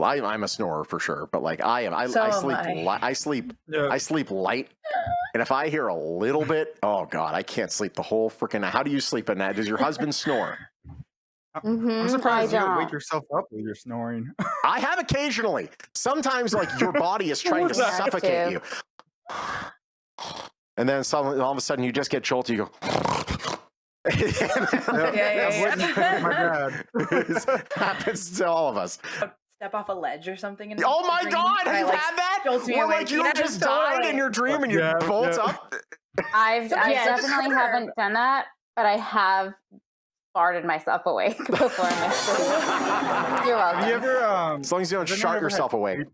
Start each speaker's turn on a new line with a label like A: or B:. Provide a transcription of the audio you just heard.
A: I'm a snorer for sure, but like I am. I sleep light. And if I hear a little bit, oh God, I can't sleep the whole freaking night. How do you sleep at night? Does your husband snore?
B: I'm surprised you don't wake yourself up when you're snoring.
A: I have occasionally. Sometimes like your body is trying to suffocate you. And then all of a sudden you just get jolted, you go.
C: Yeah.
B: My dad.
A: It happens to all of us.
C: Step off a ledge or something. In
A: Oh my
C: dream,
A: God, have you had that? Or like you just died in your dream and you bolt up?
D: I definitely haven't done that, but I have farted myself awake before my sleep. You're welcome.
B: Have you ever,
A: as long as you don't shart yourself awake.